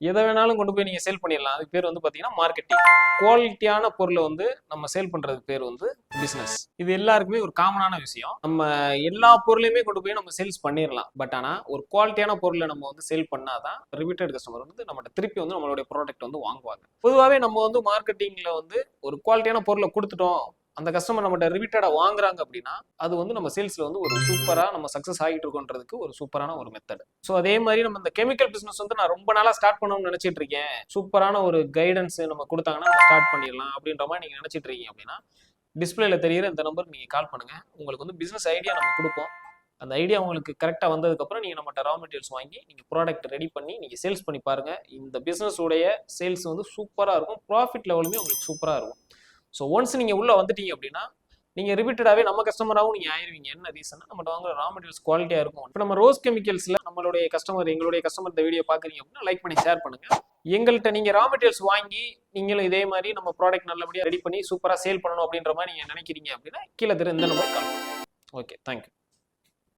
எதை வேணாலும் கொண்டு போய் நீங்க சேல் பண்ணிடலாம். அதுக்கு பேர் வந்து பாத்தீங்கன்னா மார்க்கெட்டிங். குவாலிட்டியான பொருளை வந்து நம்ம சேல் பண்றதுக்கு பேர் வந்து பிசினஸ். இது எல்லாருக்குமே ஒரு காமனான விஷயம். நம்ம எல்லா பொருளையுமே கொண்டு போய் நம்ம சேல்ஸ் பண்ணிடலாம். பட் ஆனா ஒரு குவாலிட்டியான பொருளை நம்ம வந்து சேல் பண்ணாதான் ரிப்பீட்டட் கஸ்டமர் வந்து நம்ம திருப்பி வந்து நம்மளுடைய ப்ராடக்ட் வந்து வாங்குவாங்க. பொதுவாகவே நம்ம வந்து மார்க்கெட்டிங்ல வந்து ஒரு குவாலிட்டியான பொருளை கொடுத்துட்டோம், அந்த கஸ்டமர் நம்மகிட்ட ரிப்பீட்டடா வாங்குறாங்க அப்படின்னா அது வந்து நம்ம சேல்ஸ்ல வந்து ஒரு சூப்பரா நம்ம சக்சஸ் ஆகிட்டு இருக்கோன்றதுக்கு ஒரு சூப்பரான ஒரு மெத்தட். ஸோ அதே மாதிரி நம்ம இந்த கெமிக்கல் பிசினஸ் வந்து நான் ரொம்ப நாளா ஸ்டார்ட் பண்ணணும்னு நினைச்சிட்டு இருக்கேன், சூப்பரான ஒரு கைடன்ஸ் நம்ம கொடுத்தாங்கன்னா நம்ம ஸ்டார்ட் பண்ணிடலாம் அப்படின்ற மாதிரி நீங்க நினைச்சிட்டு இருக்கீங்க அப்படின்னா டிஸ்பிளேல தெரியுற இந்த நம்பருக்கு நீங்க கால் பண்ணுங்க. உங்களுக்கு வந்து பிசினஸ் ஐடியா நம்ம கொடுப்போம். அந்த ஐடியா உங்களுக்கு கரெக்டாக வந்ததுக்கப்புறம் நீங்கள் நம்மகிட்ட ரா மெட்டீரியல்ஸ் வாங்கி நீங்கள் ப்ராடக்ட் ரெடி பண்ணி நீங்கள் சேல்ஸ் பண்ணி பாருங்கள். இந்த பிஸ்னஸ் உடைய சேல்ஸ் வந்து சூப்பராக இருக்கும், ப்ராஃபிட் லெவலுமே உங்களுக்கு சூப்பராக இருக்கும். ஸோ ஒன்ஸ் நீங்கள் உள்ளே வந்துட்டீங்க அப்படின்னா நீங்கள் ரிப்பீட்டடாகவே நம்ம கஸ்டமராகவும் நீங்கள் ஆயிருவீங்க. என்ன ரீசன்னா நம்மகிட்ட வாங்குற ரா மெட்டீரியல்ஸ் குவாலிட்டியாக இருக்கும். இப்போ நம்ம ரோஸ் கெமிக்கல்ஸில் எங்களுடைய கஸ்டமர் இந்த வீடியோ பார்க்குறீங்க அப்படின்னா லைக் பண்ணி ஷேர் பண்ணுங்கள். எங்கள்கிட்ட நீங்கள் ரா மெட்டீரியல்ஸ் வாங்கி நீங்களும் இதே மாதிரி நம்ம ப்ராடக்ட் நல்லபடியாக ரெடி பண்ணி சூப்பராக சேல் பண்ணணும் அப்படின்ற மாதிரி நீங்கள் நினைக்கிறீங்க அப்படின்னா கீழே இந்த நம்பர் கால் பண்ணுங்கள். Okay, thank you.